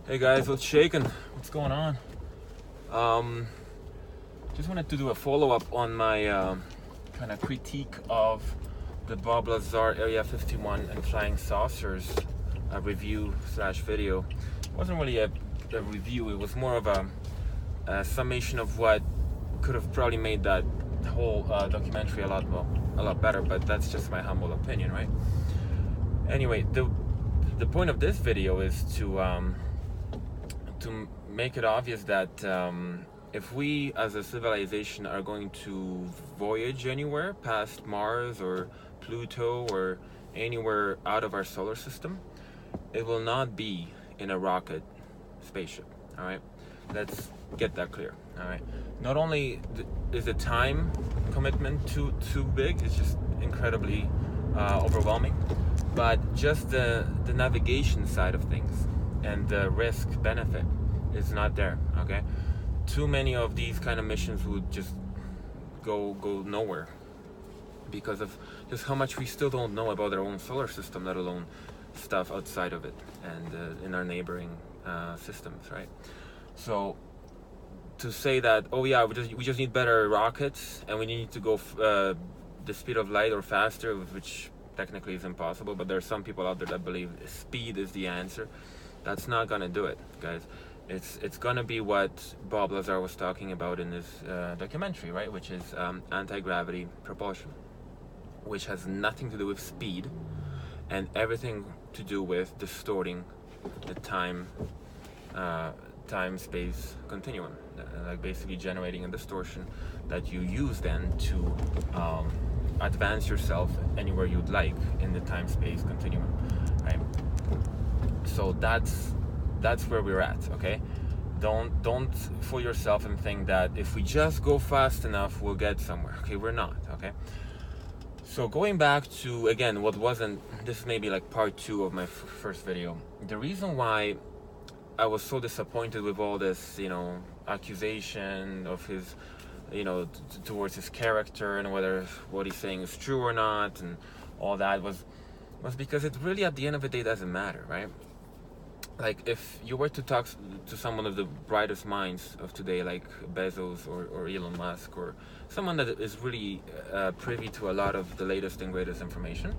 Hey guys, what's shaking? What's going on? Um, just wanted to do a follow-up on my kind of critique of the Bob Lazar Area 51 and Flying Saucers review slash video. It wasn't really a review, it was more of a summation of what could have probably made that whole documentary a lot better, but that's just my humble opinion, right? Anyway, the point of this video is to make it obvious that if we as a civilization are going to voyage anywhere past Mars or Pluto or anywhere out of our solar system, it will not be in a rocket spaceship. All right, let's get that clear. All right, not only is the time commitment too big, it's just incredibly overwhelming, but just the navigation side of things and the risk benefit is not there. Okay, too many of these kind of missions would just go nowhere because of just how much we still don't know about our own solar system, let alone stuff outside of it and in our neighboring systems, right? So to say that, oh yeah, we just need better rockets and we need to go the speed of light or faster, which technically is impossible, but there are some people out there that believe speed is the answer. That's not gonna do it, guys. It's gonna be what Bob Lazar was talking about in his documentary, right? Which is anti-gravity propulsion, which has nothing to do with speed and everything to do with distorting the time-space continuum, like basically generating a distortion that you use then to advance yourself anywhere you'd like in the time-space continuum, right? So that's where we're at. Okay, don't fool yourself and think that if we just go fast enough we'll get somewhere. Okay, we're not. Okay, so going back to, again, what wasn't, this may be like part 2 of my first video. The reason why I was so disappointed with all this, accusation of his, towards his character and whether what he's saying is true or not and all that was because it really, at the end of the day, doesn't matter, right? Like, if you were to talk to someone of the brightest minds of today, like Bezos or Elon Musk, or someone that is really privy to a lot of the latest and greatest information,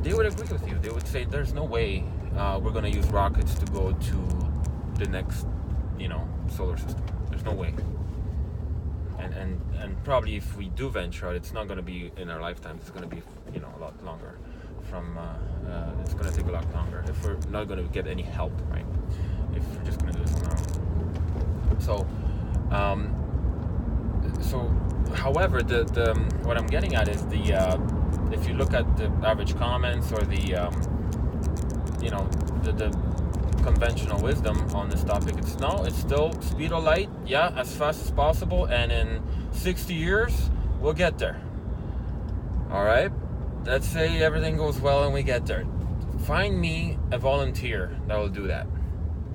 they would agree with you. They would say there's no way we're going to use rockets to go to the next, solar system. There's no way. And probably if we do venture out, it's not going to be in our lifetime. It's going to be, a lot longer. It's going to take a lot longer if we're not going to get any help, right? If we're just going to do this on our own. So however, the what I'm getting at is if you look at the average comments or the conventional wisdom on this topic, it's still speed of light, yeah, as fast as possible, and in 60 years we'll get there. All right, let's say everything goes well and we get there. Find me a volunteer that will do that,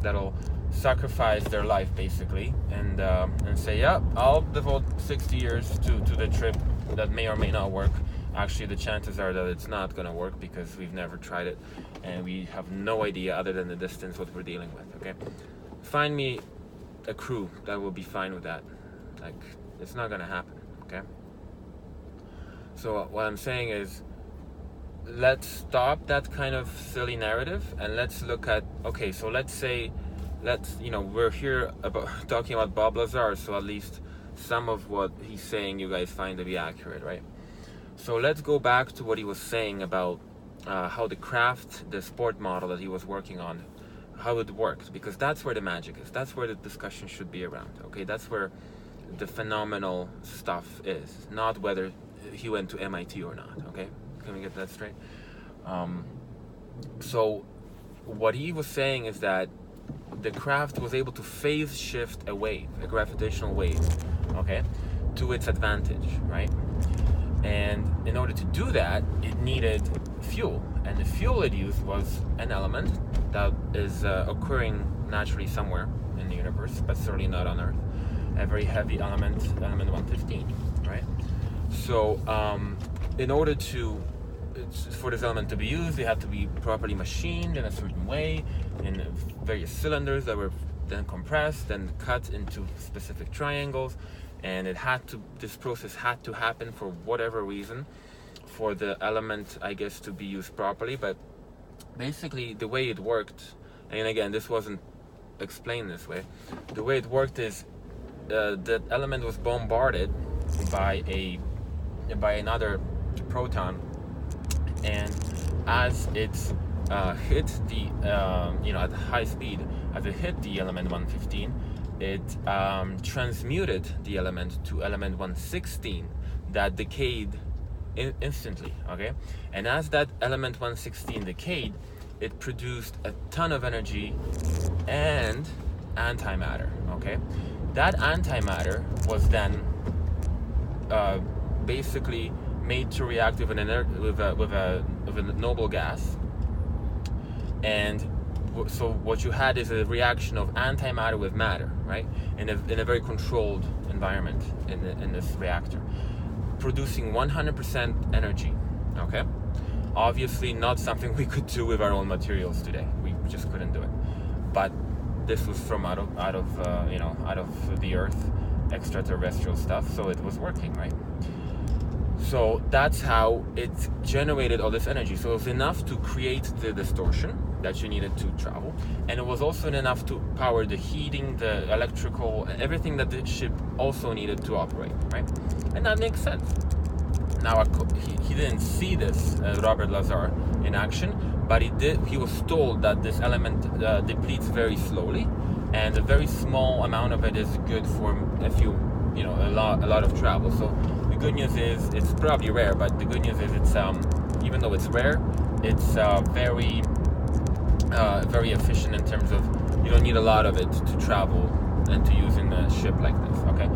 that'll sacrifice their life basically and say, yeah, I'll devote 60 years to the trip. That may or may not work. Actually, the chances are that it's not going to work because we've never tried it and we have no idea, other than the distance, what we're dealing with. Okay, find me a crew that will be fine with that. Like, it's not going to happen. Okay, so what I'm saying is, let's stop that kind of silly narrative and let's look at, okay, so we're here talking about Bob Lazar, so at least some of what he's saying you guys find to be accurate, right? So let's go back to what he was saying about how the craft, the sport model that he was working on, how it works, because that's where the magic is. That's where the discussion should be around. Okay, that's where the phenomenal stuff is, not whether he went to MIT or not. Okay, can we get that straight? So what he was saying is that the craft was able to phase shift a wave, a gravitational wave, okay, to its advantage, right? And in order to do that, it needed fuel, and the fuel it used was an element that is occurring naturally somewhere in the universe, but certainly not on Earth. A very heavy element 115, right? So in order to for this element to be used, it had to be properly machined in a certain way, in various cylinders that were then compressed and cut into specific triangles, and this process had to happen for whatever reason for the element, I guess, to be used properly. But basically the way it worked, and again, this wasn't explained this way, the way it worked is the element was bombarded by another proton, and as it hit the at high speed, as it hit the element 115, it transmuted the element to element 116 that decayed instantly. Okay, and as that element 116 decayed, it produced a ton of energy and antimatter. Okay, that antimatter was then basically made to react with a noble gas, and so what you had is a reaction of antimatter with matter, right? In a very controlled environment in this reactor, producing 100% energy. Okay, obviously not something we could do with our own materials today. We just couldn't do it. But this was from out of the Earth, extraterrestrial stuff, so it was working, right? So that's how it generated all this energy. So it was enough to create the distortion that you needed to travel, and it was also enough to power the heating, the electrical, everything that the ship also needed to operate, right? And that makes sense. Now, he didn't see this, Robert Lazar, in action, but he was told that this element depletes very slowly, and a very small amount of it is good for a lot of travel. So the good news is it's probably rare, but the good news is it's even though it's rare, it's very efficient in terms of you don't need a lot of it to travel and to use in a ship like this. Okay,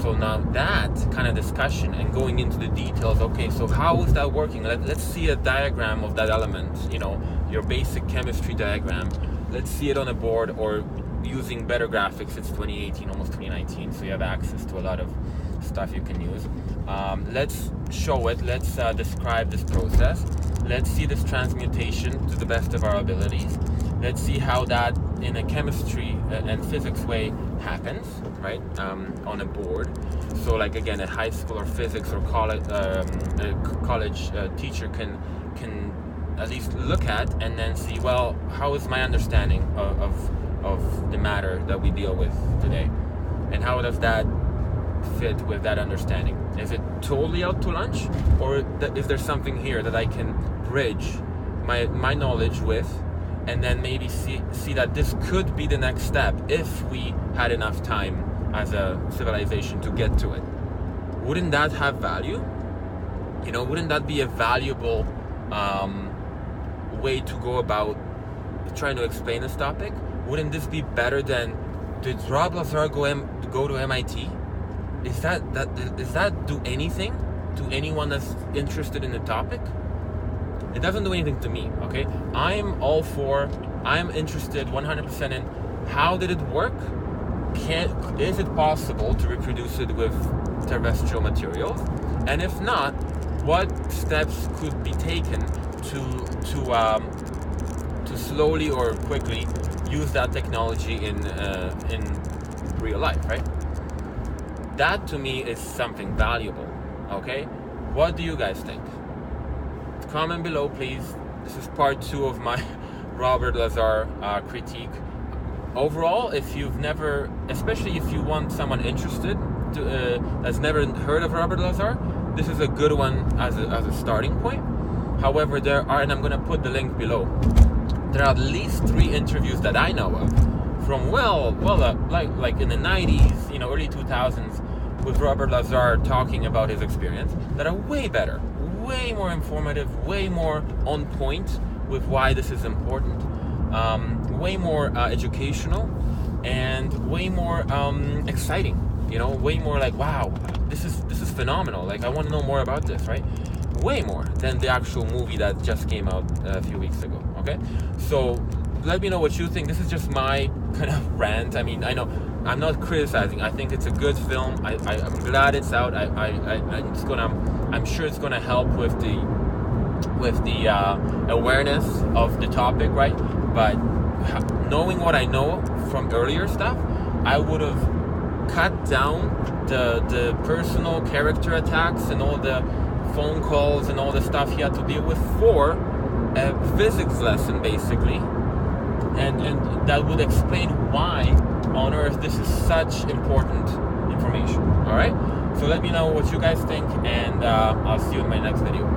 so now that kind of discussion and going into the details. Okay, so how is that working? Let's see a diagram of that element. Your basic chemistry diagram. Let's see it on a board, or using better graphics. It's 2018, almost 2019, so you have access to a lot of stuff you can use. Let's show it. Let's describe this process. Let's see this transmutation to the best of our abilities. Let's see how that in a chemistry and physics way happens, right? On a board. So like again, a high school or physics or college teacher can at least look at and then see, well, how is my understanding of the matter that we deal with today, and how does that fit with that understanding? Is it totally out to lunch, or is there something here that I can bridge my knowledge with, and then maybe see that this could be the next step if we had enough time as a civilization to get to it? Wouldn't that have value? Wouldn't that be a valuable way to go about trying to explain this topic? Wouldn't this be better than, did Rob Lazar go to MIT? Does that do anything to anyone that's interested in the topic? It doesn't do anything to me, okay? I'm interested 100% in how did it work? Is it possible to reproduce it with terrestrial materials? And if not, what steps could be taken to slowly or quickly use that technology in real life, right? That to me is something valuable, okay? What do you guys think? Comment below, please. This is part 2 of my Robert Lazar critique. Overall, if you've never, especially if you want someone interested that's never heard of Robert Lazar, this is a good one as a starting point. However, there are, and I'm going to put the link below, there are at least 3 interviews that I know of from like in the 90s, early 2000s, with Robert Lazar talking about his experience, that are way better, way more informative, way more on point with why this is important, way more educational, and way more exciting. Way more like, wow, this is phenomenal. Like, I want to know more about this, right? Way more than the actual movie that just came out a few weeks ago. Okay, so let me know what you think. This is just my kind of rant. I mean, I know I'm not criticizing. I think it's a good film. I'm glad it's out. I'm sure it's gonna help with the with the awareness of the topic, right? But knowing what I know from earlier stuff, I would have cut down the personal character attacks and all the phone calls and all the stuff he had to deal with for a physics lesson, basically. And that would explain why on Earth this is such important information. All right? So let me know what you guys think, and I'll see you in my next video.